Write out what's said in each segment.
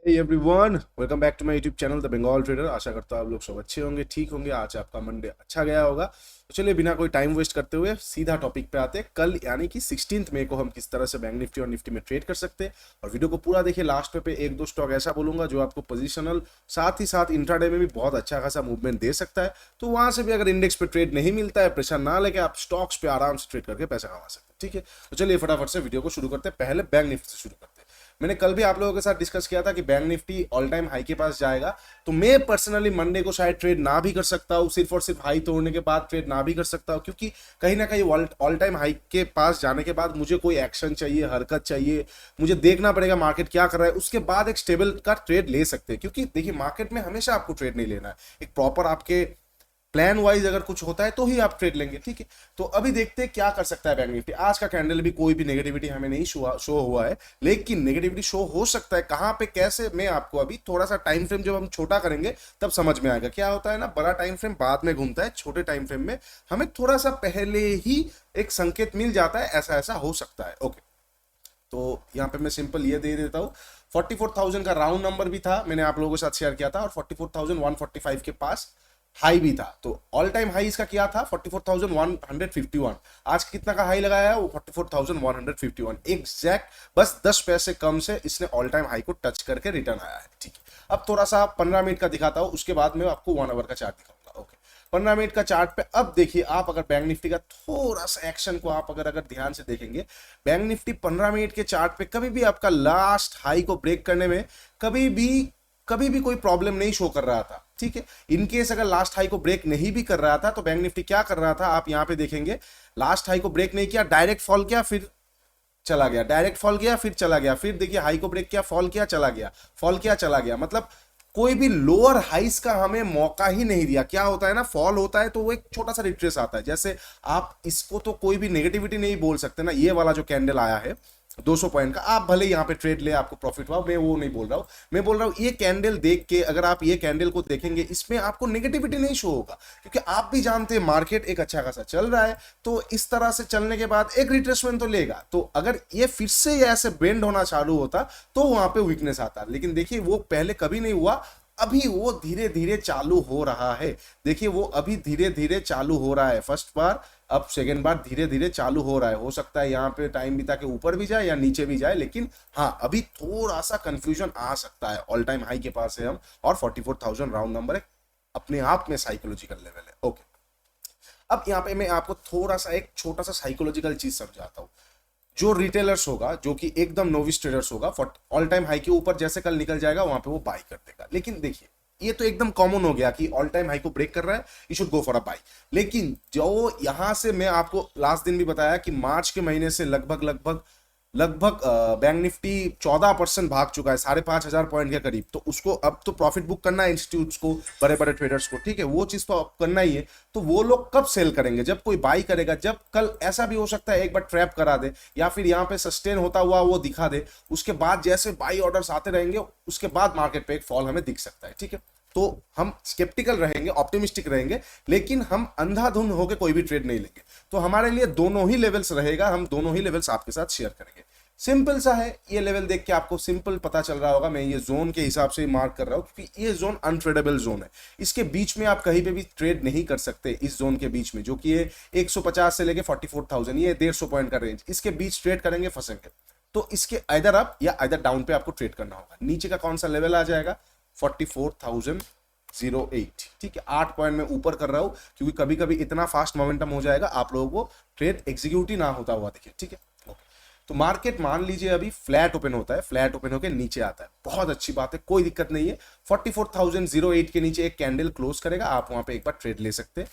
Hey everyone, welcome back to my YouTube channel the Bengal trader. आशा करता हूँ आप लोग सब अच्छे होंगे, ठीक होंगे। आज आपका मंडे अच्छा गया होगा। तो चलिए बिना कोई टाइम वेस्ट करते हुए सीधा टॉपिक पे आते हैं। कल यानी कि 16 मई को हम किस तरह से बैंक निफ्टी और निफ्टी में ट्रेड कर सकते हैं, और वीडियो को पूरा देखिए। लास्ट पे एक दो स्टॉक ऐसा बोलूंगा जो आपको पोजिशनल साथ ही साथ इंट्राडे में भी बहुत अच्छा खासा मूवमेंट दे सकता है। तो वहां से भी अगर इंडेक्स पे ट्रेड नहीं मिलता है, प्रेशर ना लेके आप स्टॉक्स पे आराम से ट्रेड करके पैसा कमा सकते हैं। ठीक है, तो चलिए फटाफट से वीडियो को शुरू करते हैं। पहले बैंक निफ्टी से शुरू करते हैं। मैंने कल भी आप लोगों के साथ डिस्कस किया था कि bank Nifty all time high के पास जाएगा। तो मैं पर्सनली मंडे को शायद ट्रेड ना भी कर सकता हूँ, सिर्फ और सिर्फ हाई तोड़ने के बाद ट्रेड ना भी कर सकता हूँ, क्योंकि कहीं ना कहीं ऑल टाइम हाई के पास जाने के बाद मुझे कोई एक्शन चाहिए, हरकत चाहिए। मुझे देखना पड़ेगा मार्केट क्या कर रहा है, उसके बाद एक स्टेबल का ट्रेड ले सकते हैं। क्योंकि देखिए मार्केट में हमेशा आपको ट्रेड नहीं लेना है, एक प्रॉपर आपके प्लान वाइज अगर कुछ होता है तो ही आप ट्रेड लेंगे। ठीक है, तो अभी देखते हैं क्या कर सकता है बैंक निफ्टी। आज का कैंडल भी कोई भी नेगेटिविटी हमें नहीं शो हुआ है, लेकिन नेगेटिविटी शो हो सकता है कहां पे, कैसे, मैं आपको अभी थोड़ा सा टाइम फ्रेम जब हम छोटा करेंगे तब समझ में आएगा। क्या होता है ना, बड़ा टाइम फ्रेम बाद में घूमता है, छोटे टाइम फ्रेम में हमें थोड़ा सा पहले ही एक संकेत मिल जाता है, ऐसा ऐसा हो सकता है। ओके, तो यहाँ पे मैं सिंपल ये दे देता हूँ। 44,000 का राउंड नंबर भी था, मैंने आप लोगों के साथ शेयर किया था, और 44,145 के पास हाई भी था। तो ऑल टाइम हाई इसका क्या था, 44,151। आज कितना का हाई लगाया है, वो 44,151 एग्जैक्ट। बस 10 पैसे कम से इसने ऑल टाइम हाई को टच करके रिटर्न आया है। ठीक है, अब थोड़ा सा 15 मिनट का दिखाता हूँ, उसके बाद मैं आपको 1 आवर का चार्ट दिखाऊंगा। ओके, 15 मिनट का चार्ट पे अब देखिए आप, अगर बैंक निफ्टी का थोड़ा सा एक्शन को आप अगर ध्यान से देखेंगे, बैंक निफ्टी 15 मिनट के चार्ट पे कभी भी आपका लास्ट हाई को ब्रेक करने में कभी भी कोई प्रॉब्लम नहीं शो कर रहा था। ठीक है, इनकेस अगर लास्ट हाई को ब्रेक नहीं भी कर रहा था तो बैंक निफ्टी क्या कर रहा था, आप यहां पे देखेंगे, लास्ट हाई को ब्रेक नहीं किया, डायरेक्ट फॉल किया, फिर चला गया, डायरेक्ट फॉल किया, फिर चला गया, फिर देखिए हाई को ब्रेक किया, फॉल किया, चला गया, फॉल किया, चला गया। मतलब कोई भी लोअर हाइस का हमें मौका ही नहीं दिया। क्या होता है ना, फॉल होता है तो वो एक छोटा सा रिट्रेस आता है। जैसे आप इसको तो कोई भी नेगेटिविटी नहीं बोल सकते ना, ये वाला जो कैंडल आया है 200 पॉइंट का, आप भले यहाँ पे ट्रेड ले, आपको प्रॉफिट हुआ, मैं वो नहीं बोल रहा हूँ। मैं बोल रहा हूँ ये कैंडल देख के, अगर आप ये कैंडल को देखेंगे, इसमें आपको नेगेटिविटी नहीं शो होगा, क्योंकि आप भी जानते हैं मार्केट एक अच्छा खासा चल रहा है। तो इस तरह से चलने के बाद एक रिट्रेसमेंट तो लेगा। तो अगर ये फिर से ऐसे बेंड होना चालू होता तो वहां पे वीकनेस आता, लेकिन देखिए वो पहले कभी नहीं हुआ, अभी वो धीरे धीरे चालू हो रहा है। देखिए वो अभी धीरे धीरे चालू हो रहा है, फर्स्ट बार, अब सेकेंड बार धीरे धीरे चालू हो रहा है। हो सकता है यहाँ पे टाइम बिता के ऊपर भी जाए या नीचे भी जाए, लेकिन हाँ अभी थोड़ा सा कंफ्यूजन आ सकता है। ऑल टाइम हाई के पास है हम, और 44,000 राउंड नंबर है, अपने आप में साइकोलॉजिकल लेवल है। ओके, अब यहाँ पे मैं आपको थोड़ा सा एक छोटा सा साइकोलॉजिकल चीज समझाता हूँ। जो रिटेलर्स होगा, जो कि एकदम नोविस ट्रेडर्स होगा, ऑल टाइम हाई के ऊपर जैसे कल निकल जाएगा वहां पे वो बाई कर देगा। लेकिन देखिए ये तो एकदम कॉमन हो गया कि ऑल टाइम हाई को ब्रेक कर रहा है, you should go for a by. लेकिन जो यहां से मैं आपको लास्ट दिन भी बताया कि मार्च के महीने से लगभग लगभग लगभग बैंक निफ्टी 14% भाग चुका है, 5,500 पॉइंट के करीब। तो उसको अब तो प्रॉफिट बुक करना है इंस्टीट्यूट्स को, बड़े बड़े ट्रेडर्स को। ठीक है, वो चीज तो अब करना ही है। तो वो लोग कब सेल करेंगे, जब कोई बाई करेगा, जब कल ऐसा भी हो सकता है एक बार ट्रैप करा दे, या फिर यहाँ पे सस्टेन होता हुआ वो दिखा दे, उसके बाद जैसे बाई ऑर्डर्स आते रहेंगे उसके बाद मार्केट पे एक फॉल हमें दिख सकता है। ठीक है, तो हम स्केप्टिकल रहेंगे, ऑप्टिमिस्टिक रहेंगे, लेकिन हम अंधाधुंध होकर कोई भी ट्रेड नहीं लेंगे। तो हमारे लिए दोनों ही लेवल्स रहेगा, हम दोनों ही लेवल्स आपके साथ शेयर करेंगे। सिंपल सा है, ये लेवल देख के आपको सिंपल पता चल रहा होगा, मैं ये जोन के हिसाब से मार्क कर रहा हूं, क्योंकि ये जोन अनट्रेडेबल जोन है। इसके बीच में आप कहीं पे भी ट्रेड नहीं कर सकते। इस जोन के बीच में, जो कि ये 150 से लेके 44,000, ये 150 पॉइंट का रेंज, इसके बीच ट्रेड करेंगे फंसेंगे। तो इसके आइदर अप या आइदर डाउन पे आपको ट्रेड करना होगा। नीचे का कौन सा लेवल आ जाएगा, 44,008। ठीक है, 8 पॉइंट में ऊपर कर रहा हूं, क्योंकि कभी कभी इतना फास्ट मोमेंटम हो जाएगा आप लोगों को ट्रेड एग्जीक्यूट ही ना होता हुआ देखिए। ठीक है, तो मार्केट मान लीजिए अभी फ्लैट ओपन होता है, फ्लैट ओपन होकर नीचे आता है, बहुत अच्छी बात है, कोई दिक्कत नहीं है। 44,008 के नीचे एक कैंडल क्लोज करेगा, आप वहां पे एक बार ट्रेड ले सकते हैं।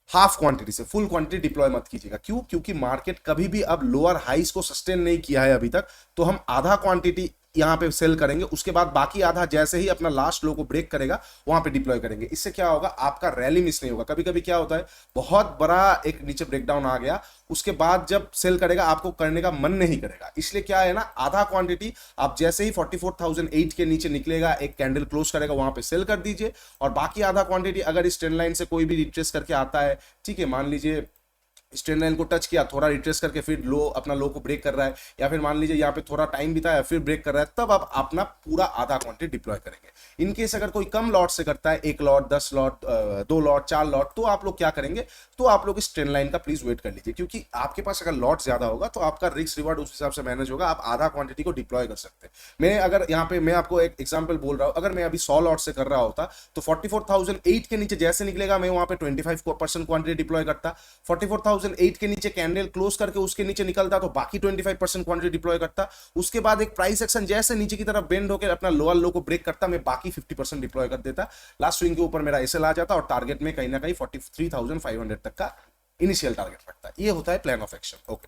हाफ क्वांटिटी से, फुल क्वांटिटी डिप्लॉय मत कीजिएगा। क्यों, क्योंकि मार्केट कभी भी अब लोअर हाइस को सस्टेन नहीं किया है अभी तक। तो हम आधा क्वांटिटी यहां पे सेल करेंगे, उसके बाद बाकी आधा जैसे ही अपना लास्ट लो को ब्रेक करेगा वहां पे डिप्लॉय करेंगे। इससे क्या होगा, आपका रैली मिस नहीं होगा। कभी कभी क्या होता है, बहुत बड़ा एक नीचे ब्रेकडाउन आ गया, उसके बाद जब सेल करेगा आपको करने का मन नहीं करेगा। इसलिए क्या है ना, आधा क्वांटिटी आप जैसे ही 44,008 के नीचे निकलेगा, एक कैंडल क्लोज करेगा, वहां पे सेल कर दीजिए। और बाकी आधा क्वांटिटी अगर इस ट्रेंड लाइन से कोई भी रिट्रेस करके आता है, ठीक है, मान लीजिए इस ट्रेंड लाइन को टच किया, थोड़ा रिट्रेस करके फिर लो, अपना लो को ब्रेक कर रहा है, या फिर मान लीजिए यहाँ पे थोड़ा टाइम बिताया फिर ब्रेक कर रहा है, तब आप अपना पूरा आधा क्वांटिटी डिप्लॉय करेंगे। इनकेस अगर कोई कम लॉट से करता है, 1 लॉट, 10 लॉट, 2 लॉट, 4 लॉट, तो आप लोग क्या करेंगे, तो आप लोग इस ट्रेंड लाइन का प्लीज वेट कर लीजिए, क्योंकि आपके पास अगर लॉट ज्यादा होगा तो आपका रिस्क रिवार्ड उस हिसाब से मैनेज होगा, आप आधा क्वांटिटी को डिप्लॉय कर सकते हैं। मैं अगर यहाँ पे मैं आपको एक एग्जांपल बोल रहा हूँ, अगर मैं अभी 100 लॉट से कर रहा होता तो 44,008 के नीचे जैसे निकलेगा मैं वहां पे 25% क्वांटिटी डिप्लॉय करता, 44,008 के नीचे कैंडल क्लोज करके उसके नीचे निकलता तो बाकी 25% क्वांटिटी डिप्लॉय करता, उसके बाद एक प्राइस एक्शन जैसे नीचे की तरफ बेंड होकर अपना लोअर लो को ब्रेक करता, मैं बाकी 50% डिप्लॉय कर देता, लास्ट स्विंग के ऊपर मेरा एसएल आ जाता और टारगेट में कहीं ना कहीं 43,500 तक का इनिशियल टारगेट रखता है। ये होता है plan of action. Okay,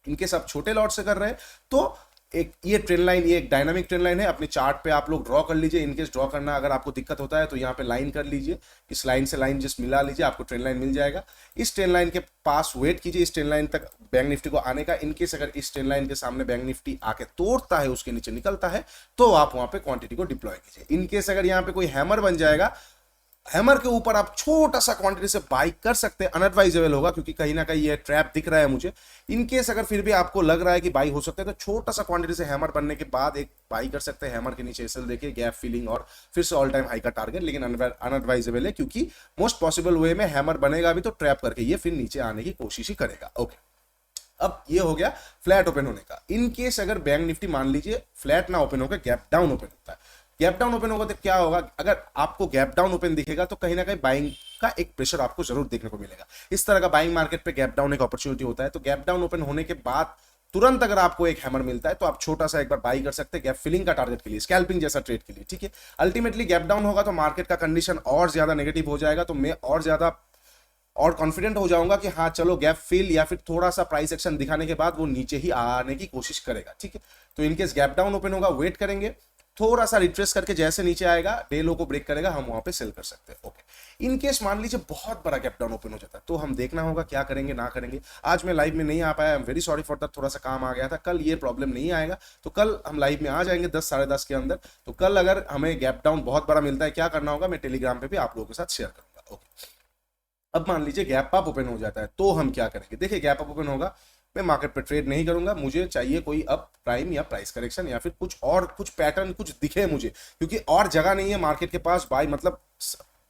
in case आप छोटे लॉट से कर रहे हैं तो एक ये ट्रेंड लाइन, ये एक डायनामिक ट्रेंड लाइन है, अपने चार्ट पे आप लोग ड्रॉ कर लीजिए। इनकेस ड्रॉ करना अगर आपको दिक्कत होता है तो यहाँ पे लाइन कर लीजिए, इस लाइन से लाइन जस्ट मिला लीजिए, आपको ट्रेंड लाइन मिल जाएगा। इस ट्रेंड लाइन के पास वेट कीजिए इस ट्रेंड लाइन तक बैंक निफ्टी को आने का। इनकेस अगर इस ट्रेंड लाइन के सामने बैंक निफ्टी आके तोड़ता है, उसके नीचे निकलता है, तो आप वहां पे क्वांटिटी को डिप्लॉय कीजिए। इनकेस अगर यहाँ पे कोई हैमर बन जाएगा, हैमर के ऊपर आप छोटा सा क्वांटिटी से बाई कर सकते हैं, अनएडवाइजेबल होगा क्योंकि कहीं ना कहीं ये ट्रैप दिख रहा है मुझे। इनकेस अगर फिर भी आपको लग रहा है कि बाई हो सकता है तो छोटा सा क्वांटिटी से हैमर बनने के बाद एक बाई कर सकते हैं। हैमर के नीचे एसएल देखिए, गैप फिलिंग और फिर से ऑल टाइम हाई का टारगेट, लेकिन अनएडवाइजेबल है क्योंकि मोस्ट पॉसिबल वे में हैमर बनेगा भी तो ट्रैप करके ये फिर नीचे आने की कोशिश ही करेगा। ओके, अब ये हो गया फ्लैट ओपन होने का। इनकेस अगर बैंक निफ्टी मान लीजिए फ्लैट ना ओपन होकर गैप डाउन ओपन होता है, गैप डाउन ओपन होगा तो क्या होगा, अगर आपको गैप डाउन ओपन दिखेगा तो कहीं ना कहीं बाइंग का एक प्रेशर आपको जरूर देखने को मिलेगा। इस तरह का बाइंग मार्केट पे गैप डाउन एक अपॉर्चुनिटी होता है। तो गैप डाउन ओपन होने के बाद तुरंत अगर आपको एक हैमर मिलता है तो आप छोटा सा एक बार बाई कर सकते हैं गैप फिलिंग का टारगेट के लिए, स्कैल्पिंग जैसा ट्रेड के लिए। ठीक है, अल्टीमेटली गैप डाउन होगा तो मार्केट का कंडीशन और ज्यादा नेगेटिव हो जाएगा, तो मैं और ज्यादा और कॉन्फिडेंट हो जाऊंगा कि हाँ चलो गैप फिल या फिर थोड़ा सा प्राइस एक्शन दिखाने के बाद वो नीचे ही आने की कोशिश करेगा। ठीक है, तो इनकेस गैप डाउन ओपन होगा, वेट करेंगे, थोड़ा सा रिट्रेस करके जैसे नीचे आएगा, डे लो को ब्रेक करेगा, हम वहां पे सेल कर सकते हैं। ओके, इनकेस मान लीजिए बहुत बड़ा गैप डाउन ओपन हो जाता है तो हम देखना होगा क्या करेंगे ना करेंगे। आज मैं लाइव में नहीं आ पाया, I am very sorry for that, थोड़ा सा काम आ गया था। कल ये प्रॉब्लम नहीं आएगा, तो कल हम लाइव में आ जाएंगे 10 साढ़े 10 के अंदर। तो कल अगर हमें गैप डाउन बहुत बड़ा मिलता है, क्या करना होगा मैं टेलीग्राम पे भी आप लोगों के साथ शेयर करूंगा। ओके, अब मान लीजिए गैप अप ओपन हो जाता है तो हम क्या करेंगे। देखिए गैप अप ओपन होगा, मैं मार्केट पे ट्रेड नहीं करूंगा, मुझे चाहिए कोई अप प्राइम या प्राइस करेक्शन या फिर कुछ और, कुछ पैटर्न कुछ दिखे मुझे, क्योंकि और जगह नहीं है मार्केट के पास बाई, मतलब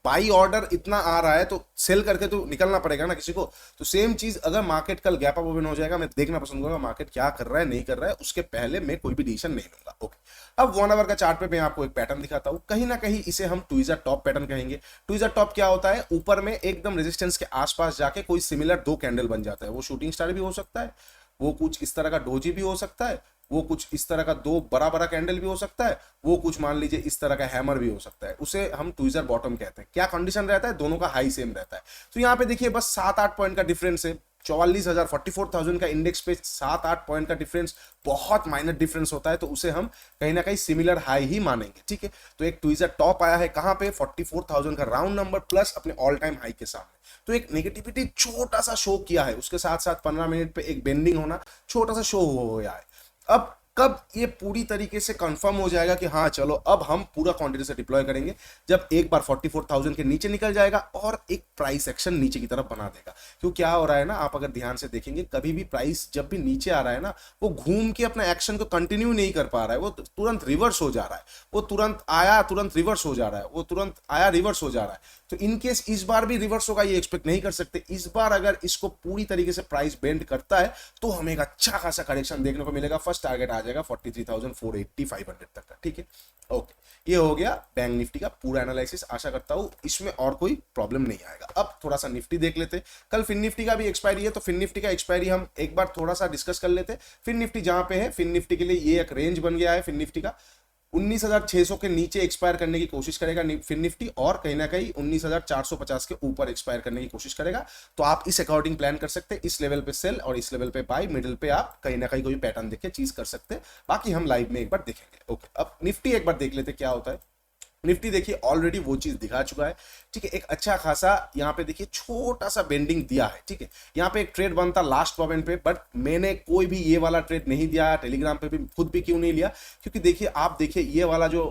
बाई ऑर्डर इतना आ रहा है तो सेल करके तो निकलना पड़ेगा ना किसी को। तो सेम चीज अगर मार्केट कल गैप अप ओपन हो जाएगा, मैं देखना पसंद करूंगा मार्केट क्या कर रहा है नहीं कर रहा है, उसके पहले मैं कोई भी डिसीजन नहीं लूंगा। ओके, अब 1 आवर का चार्ट पे मैं आपको एक पैटर्न दिखाता हूं, कहीं ना कहीं इसे हम ट्विजर टॉप पैटर्न कहेंगे। ट्विजर टॉप क्या होता है, ऊपर में एकदम रेजिस्टेंस के आसपास जाके कोई सिमिलर 2 कैंडल बन जाता है। वो शूटिंग स्टार भी हो सकता है, वो कुछ इस तरह का डोजी भी हो सकता है, वो कुछ इस तरह का 2 बड़ा बड़ा कैंडल भी हो सकता है, वो कुछ मान लीजिए इस तरह का हैमर भी हो सकता है। उसे हम ट्विजर बॉटम कहते हैं। क्या कंडीशन रहता है, दोनों का हाई सेम रहता है। तो यहाँ पे देखिए बस 7-8 पॉइंट का डिफरेंस है, 44,000 का इंडेक्स पे 7-8 पॉइंट का डिफरेंस बहुत माइनर डिफरेंस होता है, तो उसे हम कहीं ना कहीं सिमिलर हाई ही मानेंगे। ठीक है, तो एक ट्विजर टॉप आया है कहां पे, 44,000 का राउंड नंबर प्लस अपने ऑल टाइम हाई के सामने। तो एक नेगेटिविटी छोटा सा शो किया है, उसके साथ साथ 15 मिनट पे एक बेंडिंग होना छोटा सा शो हो गया है। अब कब ये पूरी तरीके से कंफर्म हो जाएगा कि हाँ चलो अब हम पूरा क्वांटिटी से डिप्लॉय करेंगे, जब एक बार 44,000 के नीचे निकल जाएगा और एक प्राइस एक्शन नीचे की तरफ बना देगा। क्यों क्या हो रहा है ना, आप अगर ध्यान से देखेंगे कभी भी प्राइस जब भी नीचे आ रहा है ना, वो घूम के अपना एक्शन को कंटिन्यू नहीं कर पा रहा है, वो तुरंत रिवर्स हो जा रहा है, वो तुरंत आया तुरंत रिवर्स हो जा रहा है, वो तुरंत आया रिवर्स हो जा रहा है। तो इनकेस इस बार भी रिवर्स होगा ये एक्सपेक्ट नहीं कर सकते। इस बार अगर इसको पूरी तरीके से प्राइस बेंड करता है तो हमें एक अच्छा खासा करेक्शन देखने को मिलेगा। फर्स्ट टारगेट आ जाएगा 43,480 500 तक का। ठीक है, ओके, ये हो गया बैंक निफ्टी का पूरा एनालिसिस। आशा करता हूं इसमें और कोई प्रॉब्लम नहीं आएगा। अब थोड़ा सा निफ्टी देख लेते। कल फिन निफ्टी का भी एक्सपायरी है, तो फिन निफ्टी का एक्सपायरी हम एक बार थोड़ा सा डिस्कस कर लेते। फिन निफ्टी जहां पे है, फिन निफ्टी के लिए ये एक रेंज बन गया है। फिन निफ्टी का 19,600 के नीचे एक्सपायर करने की कोशिश करेगा फिन निफ्टी, और कहीं ना कहीं 19,450 के ऊपर एक्सपायर करने की कोशिश करेगा। तो आप इस अकॉर्डिंग प्लान कर सकते हैं, इस लेवल पे सेल और इस लेवल पे बाय, मिडिल पे आप कहीं ना कहीं कोई पैटर्न देख के चीज कर सकते हैं। बाकी हम लाइव में एक बार देखेंगे। ओके, अब निफ्टी एक बार देख लेते क्या होता है। निफ्टी देखिए ऑलरेडी वो चीज दिखा चुका है। ठीक है, एक अच्छा खासा यहाँ पे देखिए छोटा सा बेंडिंग दिया है। ठीक है, यहाँ पे एक ट्रेड बनता लास्ट पॉइंट पे, बट मैंने कोई भी ये वाला ट्रेड नहीं दिया, टेलीग्राम पे भी खुद भी क्यों नहीं लिया, क्योंकि देखिए आप देखिए ये वाला जो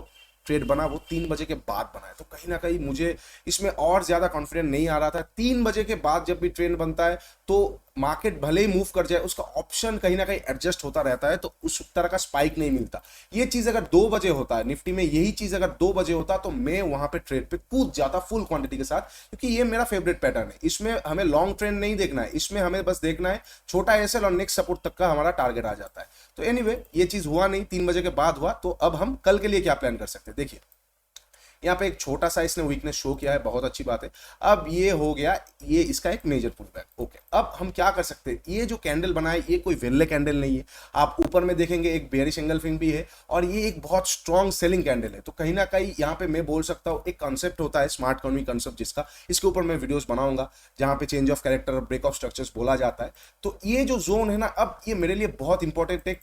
ट्रेड बना वो 3 बजे के बाद बना है, तो कहीं ना कहीं मुझे इसमें और ज्यादा कॉन्फिडेंट नहीं आ रहा था। 3 बजे के बाद जब भी ट्रेड बनता है तो मार्केट भले ही मूव कर जाए, उसका ऑप्शन कहीं ना कहीं एडजस्ट होता रहता है, तो उस तरह का स्पाइक नहीं मिलता। ये चीज अगर 2 बजे होता है निफ्टी में, यही चीज अगर 2 बजे होता तो मैं वहां पे ट्रेड पे कूद जाता फुल क्वांटिटी के साथ, क्योंकि ये मेरा फेवरेट पैटर्न है। इसमें हमें लॉन्ग ट्रेंड नहीं देखना है, इसमें हमें बस देखना है छोटा एसएल और नेक्स्ट सपोर्ट तक का हमारा टारगेट आ जाता है। तो एनीवे ये चीज हुआ नहीं, 3 बजे के बाद हुआ। तो अब हम कल के लिए क्या प्लान कर सकते हैं, देखिए यहाँ पे एक छोटा सा इसने वीकनेस शो किया है, बहुत अच्छी बात है। अब ये हो गया, ये इसका एक मेजर पुल बैक। ओके, अब हम क्या कर सकते हैं, ये जो कैंडल बना है ये कोई वेल्ले कैंडल नहीं है। आप ऊपर में देखेंगे एक बेयरिश एंगल्फिंग भी है, और ये एक बहुत स्ट्रॉन्ग सेलिंग कैंडल है। तो कहीं ना कहीं यहाँ पे मैं बोल सकता हूँ एक कंसेप्ट होता है स्मार्ट इकोनॉमी कंसेप्ट, जिसका इसके ऊपर मैं वीडियोस बनाऊंगा, जहां पे change of character, break of structures बोला जाता है। तो ये जो जोन है ना, अब ये मेरे लिए बहुत इंपॉर्टेंट है।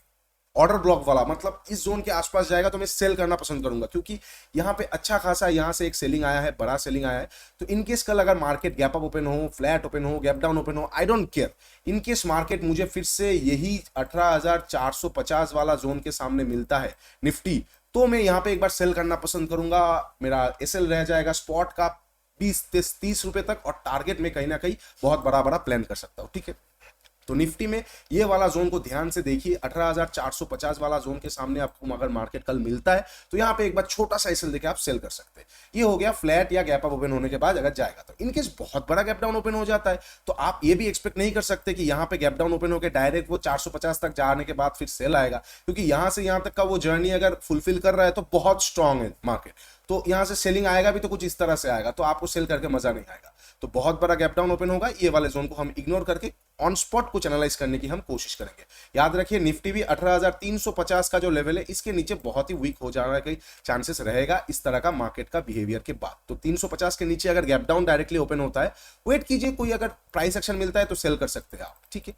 ऑर्डर ब्लॉक वाला मतलब इस जोन के आसपास जाएगा तो मैं सेल करना पसंद करूंगा, क्योंकि यहाँ पे अच्छा खासा यहाँ से एक सेलिंग आया है, बड़ा सेलिंग आया है। तो इनकेस कल अगर मार्केट गैप अप ओपन हो, फ्लैट ओपन हो, गैप डाउन ओपन हो, I don't care. In case market मुझे फिर से यही 18,450 वाला जोन के सामने मिलता है निफ्टी, तो मैं यहाँ पे एक बार सेल करना पसंद करूंगा। मेरा एसएल रह जाएगा स्पॉट का 20-30 रुपए तक, और टारगेट में कहीं ना कहीं बहुत बड़ा बड़ा प्लान कर सकता हूँ। ठीक है, तो निफ्टी में ये वाला जोन को ध्यान से देखिए, 18,450 वाला जोन के सामने आपको अगर मार्केट कल मिलता है तो यहाँ पे एक बार छोटा सा एसएल देके आप सेल कर सकते हैं। ये हो गया फ्लैट या गैप अप ओपन होने के बाद अगर जाएगा तो। इनकेस बहुत बड़ा गैप डाउन ओपन हो जाता है तो आप ये भी एक्सपेक्ट नहीं कर सकते कि यहाँ पे गैप डाउन ओपन होकर डायरेक्ट वो 450 तक जाने के बाद फिर सेल आएगा, क्योंकि यहाँ से यहाँ तक का वो जर्नी अगर फुलफिल कर रहा है तो बहुत स्ट्रांग है मार्केट। तो यहाँ से सेलिंग आएगा भी तो कुछ इस तरह से आएगा, तो आपको सेल करके मजा नहीं आएगा। तो बहुत बड़ा गैप डाउन ओपन होगा, ये वाले जोन को हम इग्नोर करके ऑन स्पॉट कुछ एनालाइज करने की हम कोशिश करेंगे। याद रखिए निफ्टी भी 18,350 का जो लेवल है इसके नीचे बहुत ही वीक हो जाने के चांसेस रहेगा इस तरह का मार्केट का बिहेवियर के बाद। तो 350 के नीचे अगर गैप डाउन डायरेक्टली ओपन होता है, वेट कीजिए, कोई अगर प्राइस एक्शन मिलता है तो सेल कर सकते हैं आप। ठीक है,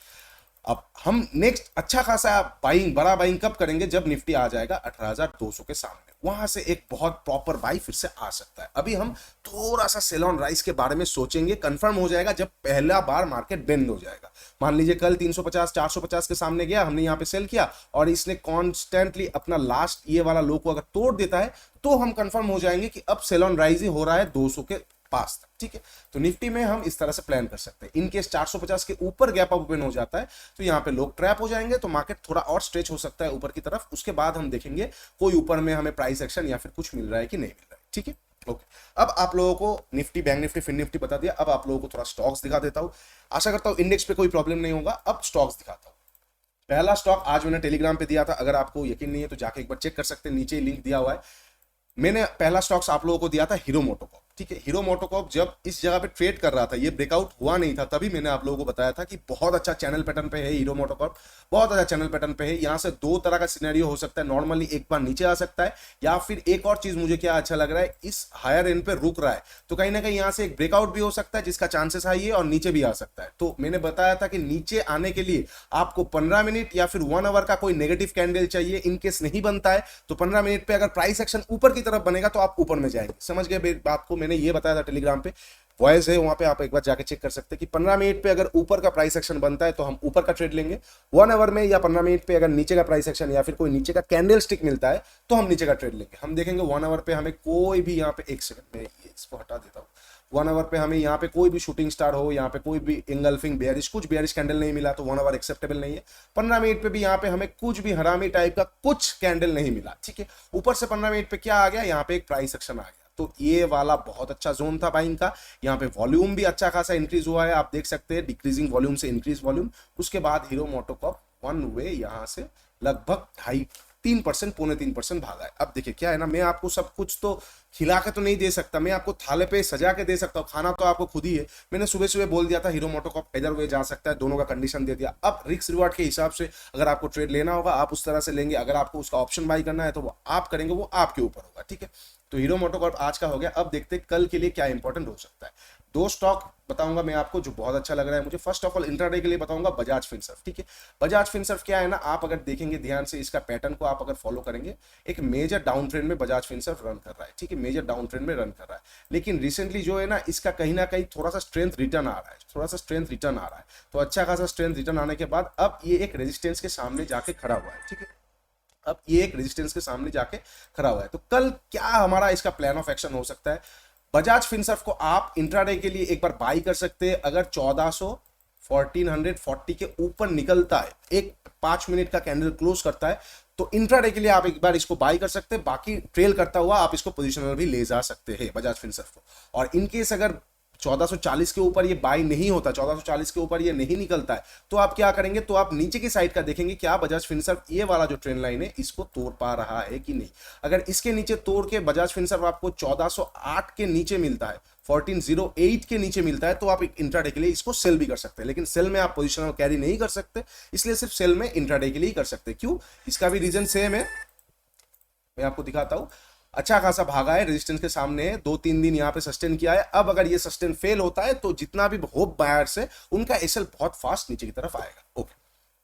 अब हम नेक्स्ट अच्छा खासा बाइंग, बड़ा बाइंग कब करेंगे, जब निफ्टी आ जाएगा 18,200 के सामने, वहां से एक बहुत प्रॉपर बाई फिर से आ सकता है। अभी हम थोड़ा सा सेल ऑन राइज के बारे में सोचेंगे, कंफर्म हो जाएगा जब पहला बार मार्केट बेंड हो जाएगा। मान लीजिए कल 350 450 के सामने गया, हमने यहाँ पे सेल किया और इसने कॉन्स्टेंटली अपना लास्ट ये वाला लो को अगर तोड़ देता है तो हम कंफर्म हो जाएंगे कि अब सेल ऑन राइज ही हो रहा है 200 के पास तक। ठीक है, तो निफ्टी में हम इस तरह से प्लान कर सकते हैं। इनकेस 450 के ऊपर गैप अप ओपन हो जाता है तो यहाँ पे लोग ट्रैप हो जाएंगे, तो मार्केट थोड़ा और स्ट्रेच हो सकता है ऊपर की तरफ। उसके बाद हम देखेंगे कोई ऊपर में हमें प्राइस एक्शन या फिर कुछ मिल रहा है कि नहीं मिल रहा है। ठीक है, ओके। अब आप लोगों को Nifty, bank Nifty, fin Nifty बता दिया, अब आप लोगों को थोड़ा स्टॉक्स दिखा देता हूं। आशा करता हूं इंडेक्स पे कोई प्रॉब्लम नहीं होगा। अब स्टॉक्स दिखाता हूं। पहला स्टॉक आज मैंने टेलीग्राम पे दिया था, अगर आपको यकीन नहीं है तो जाके एक बार चेक कर सकते हैं, नीचे लिंक दिया हुआ है। मैंने पहला स्टॉक्स आप लोगों को दिया था हीरो मोटोकॉर्प। ठीक है, हीरो मोटोकॉर्प जब इस जगह पे ट्रेड कर रहा था, ये ब्रेकआउट हुआ नहीं था, तभी मैंने आप लोगों को बताया था कि बहुत अच्छा चैनल पैटर्न पे है हीरो मोटोकॉर्प, बहुत अच्छा चैनल पैटर्न पे है। यहाँ से दो तरह का सिनेरियो हो सकता है, नॉर्मली एक बार नीचे आ सकता है, या फिर एक और चीज मुझे क्या अच्छा लग रहा है, इस हायर एंड पे रुक रहा है, तो कहीं ना कहीं यहाँ से एक ब्रेकआउट भी हो सकता है जिसका चांसेस हाई है, और नीचे भी आ सकता है। तो मैंने बताया था कि नीचे आने के लिए आपको 15 मिनट या फिर 1 आवर का कोई नेगेटिव कैंडल चाहिए। इनकेस नहीं बनता है तो 15 मिनट पे अगर प्राइस एक्शन ऊपर की तरफ बनेगा तो आप ऊपर में जाएंगे। समझ गए बात को, मैंने ये बताया था टेलीग्राम पे, वॉइस है वहां पे, आप एक बार जाके चेक कर सकते हैं कि 15 मिनट पे अगर ऊपर का प्राइस एक्शन बनता है तो हम ऊपर का ट्रेड लेंगे। 1 आवर में या 15 मिनट पे अगर नीचे का प्राइस एक्शन या फिर कोई नीचे का कैंडल स्टिक मिलता है तो हम नीचे का ट्रेड लेंगे। हम देखेंगे 1 आवर पे हमें कोई भी, यहाँ पे एक सेकंड में इसको हटा देता हूँ, 1 आवर पे हमें यहाँ पे कोई भी शूटिंग स्टार हो, यहाँ पे कोई भी एंगल्फिंग बेयरिश, कुछ बेयरिश कैंडल नहीं मिला तो 1 आवर एक्सेप्टेबल नहीं है। 15 मिनट पे भी यहाँ पे हमें कुछ भी हरामी टाइप का कुछ कैंडल नहीं मिला। ठीक है, ऊपर से 15 मिनट पे क्या आ गया, यहाँ पे एक प्राइस एक्शन आ गया, तो ये वाला बहुत अच्छा जोन था बाइंग का। यहाँ पे वॉल्यूम भी अच्छा खासा इंक्रीज हुआ है, आप देख सकते हैं, डिक्रीजिंग वॉल्यूम से इंक्रीज वॉल्यूम। उसके बाद हीरो मोटोकॉर्प वन वे यहाँ से लगभग 2.5-3%, 2.25% भागा है। अब देखिए क्या है ना, मैं आपको सब कुछ तो खिला के तो नहीं दे सकता, मैं आपको थाले पे सजा के दे सकता हूँ, खाना तो आपको खुद ही है। मैंने सुबह सुबह बोल दिया था हीरो मोटोकॉर्प इधर वे जा सकता है, दोनों का कंडीशन दे दिया। अब रिस्क रिवार्ड के हिसाब से अगर आपको ट्रेड लेना होगा आप उस तरह से लेंगे, अगर आपको उसका ऑप्शन बाई करना है तो वो आप करेंगे, वो आपके ऊपर होगा। ठीक है, तो हीरो मोटोकॉर्प आज का हो गया। अब देखते हैं कल के लिए क्या इंपॉर्टेंट हो सकता है। 2 स्टॉक बताऊंगा मैं आपको जो बहुत अच्छा लग रहा है मुझे। फर्स्ट ऑफ ऑल इंट्राडे के लिए बताऊंगा बजाज फिनसर्व। ठीक है, बजाज फिनसर्व क्या है ना, आप अगर देखेंगे ध्यान से इसका पैटर्न को, आप अगर फॉलो करेंगे, एक मेजर डाउन ट्रेंड में बजाज फिनसर्व रन कर रहा है। ठीक है, मेजर डाउन ट्रेंड में रन कर रहा है, लेकिन रिसेंटली जो है ना इसका कहीं ना कहीं थोड़ा सा स्ट्रेंथ रिटर्न आ रहा है, थोड़ा सा स्ट्रेंथ रिटर्न आ रहा है। तो अच्छा खासा स्ट्रेंथ रिटर्न आने के बाद अब ये एक रेजिस्टेंस के सामने जाके खड़ा हुआ है। ठीक है, अब ये एक रेजिस्टेंस के सामने जाके खड़ा हुआ है। तो कल क्या हमारा इसका प्लान ऑफ एक्शन हो सकता है, बजाज फिनसर्व को आप इंट्राडे के लिए एक बार बाई कर सकते हैं अगर 1440 के ऊपर निकलता है, एक 5 मिनट का कैंडल क्लोज करता है, तो इंट्राडे के लिए आप एक बार इसको बाई कर सकते हैं, बाकी ट्रेल करता हुआ आप इसको पोजिशनल भी ले जा सकते हैं बजाज फिनसर्व को। और इनकेस अगर 1440 के ऊपर ये बाई नहीं होता, 1440 के ऊपर ये नहीं निकलता है, तो आप क्या करेंगे, तो आप नीचे की साइड का देखेंगे क्या बजाज फिनसर्व ये वाला जो ट्रेंड लाइन है इसको तोड़ पा रहा है कि नहीं। अगर इसके नीचे तोड़ के बजाज फिनसर्व आपको 1408 के नीचे मिलता है, 1408 के नीचे मिलता है, तो आप इंट्राडे के लिए इसको सेल भी कर सकते हैं। लेकिन सेल में आप पोजिशनल कैरी नहीं कर सकते, इसलिए सिर्फ सेल में इंट्राडे के लिए ही कर सकते हैं। क्यों, इसका भी रीजन सेम है, मैं आपको दिखाता हूं। अच्छा खासा भागा है, रेजिस्टेंस के सामने है, 2-3 दिन यहाँ पे सस्टेन किया है। अब अगर ये सस्टेन फेल होता है तो जितना भी होप बायर्स है उनका एसएल बहुत फास्ट नीचे की तरफ आएगा। ओके,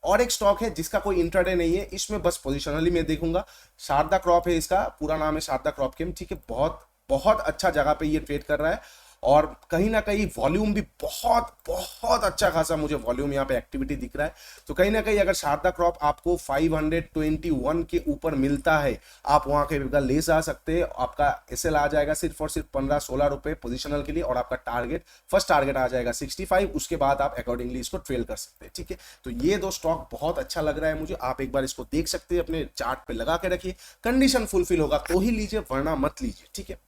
और एक स्टॉक है जिसका कोई इंट्राडे नहीं है, इसमें बस पोजिशनली मैं देखूंगा। शारदा क्रॉप है, इसका पूरा नाम है शारदा क्रॉप केम, ठीक है। बहुत बहुत अच्छा जगह पे ये ट्रेड कर रहा है, और कहीं ना कहीं वॉल्यूम भी बहुत बहुत अच्छा खासा मुझे वॉल्यूम यहाँ पे एक्टिविटी दिख रहा है। तो कहीं ना कहीं अगर शारदा क्रॉप आपको 521 के ऊपर मिलता है, आप वहां के ले जा सकते हैं। आपका एसएल आ जाएगा सिर्फ और सिर्फ 15-16 रुपए पोजिशनल के लिए, और आपका टारगेट, फर्स्ट टारगेट आ जाएगा 65, उसके बाद आप अकॉर्डिंगली इसको ट्रेल कर सकते हैं, ठीक है। तो ये दो स्टॉक बहुत अच्छा लग रहा है मुझे, आप एक बार इसको देख सकते हैं, अपने चार्ट पे लगा के रखिए, कंडीशन फुलफिल होगा तो ही लीजिए, वरना मत लीजिए, ठीक है।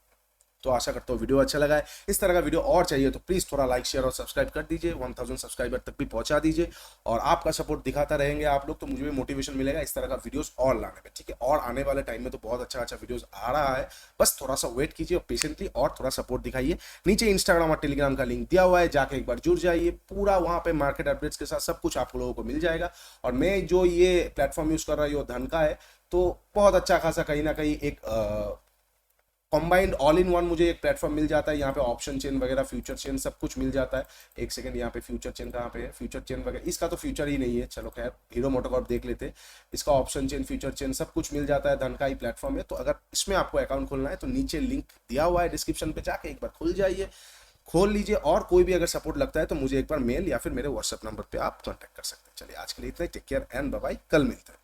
तो आशा करता हूँ वीडियो अच्छा लगा है। इस तरह का वीडियो और चाहिए तो प्लीज थोड़ा लाइक शेयर और सब्सक्राइब कर दीजिए, 1000 सब्सक्राइबर तक भी पहुंचा दीजिए, और आपका सपोर्ट दिखाता रहेंगे आप लोग तो मुझे भी मोटिवेशन मिलेगा इस तरह का वीडियोस और लाने में, ठीक है। और आने वाले टाइम में तो बहुत अच्छा अच्छा वीडियोस आ रहा है, बस थोड़ा सा वेट कीजिए और पेशेंटली, और थोड़ा सपोर्ट दिखाइए। नीचे इंस्टाग्राम और टेलीग्राम का लिंक दिया हुआ है, जाके एक बार जुड़ जाइए, पूरा वहां पे मार्केट अपडेट्स के साथ सब कुछ आप लोगों को मिल जाएगा। और मैं जो ये प्लेटफॉर्म यूज कर रहा हूँ धन का है, तो बहुत अच्छा खासा कहीं ना कहीं एक कंबाइंड ऑल इन वन मुझे एक प्लेटफॉर्म मिल जाता है। यहाँ पे ऑप्शन चेन वगैरह, फ्यूचर चेन सब कुछ मिल जाता है। एक सेकंड, यहाँ पे फ्यूचर चेन कहाँ पे है, फ्यूचर चेन वगैरह, इसका तो फ्यूचर ही नहीं है, चलो खैर हीरो मोटोकॉर्प देख लेते हैं। इसका ऑप्शन चेन, फ्यूचर चेन सब कुछ मिल जाता है, धन का ही प्लेटफॉर्म है। तो अगर इसमें आपको अकाउंट खोलना है तो नीचे लिंक दिया हुआ है डिस्क्रिप्शन पे, जाके एक बार खुल जाइए, खोल लीजिए। और कोई भी अगर सपोर्ट लगता है तो मुझे एक बार मेल या फिर मेरे व्हाट्सएप नंबर पे आप कॉन्टैक्ट कर सकते हैं। चलिए आज के लिए इतना ही, take care and bye bye, कल मिलते हैं।